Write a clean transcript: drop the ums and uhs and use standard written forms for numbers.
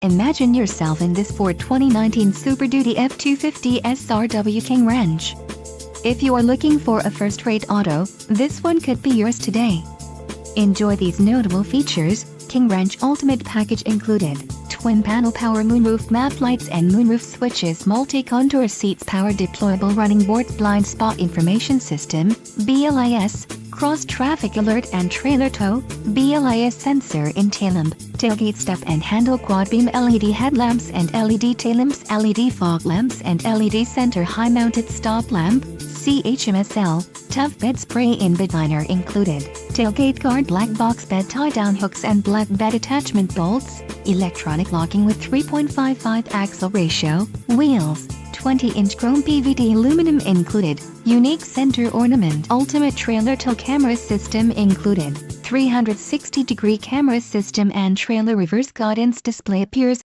Imagine yourself in this Ford 2019 Super Duty F-250 SRW King Ranch. If you are looking for a first-rate auto, this one could be yours today. Enjoy these notable features: King Ranch Ultimate Package included, twin-panel power moonroof map lights and moonroof switches, multi-contour seats, power deployable running boards, blind spot information system, BLIS, cross-traffic alert and trailer tow, BLIS sensor in tail lamp, tailgate step and handle, quad beam LED headlamps and LED tail lamps, LED fog lamps and LED center high-mounted stop lamp, CHMSL, tough bed spray in bedliner included, tailgate guard, black box bed tie-down hooks and black bed attachment bolts, electronic locking with 3.55 axle ratio, wheels, 20-inch chrome PVD aluminum included, unique center ornament, ultimate trailer tow camera system included, 360-degree camera system and trailer reverse guidance display appears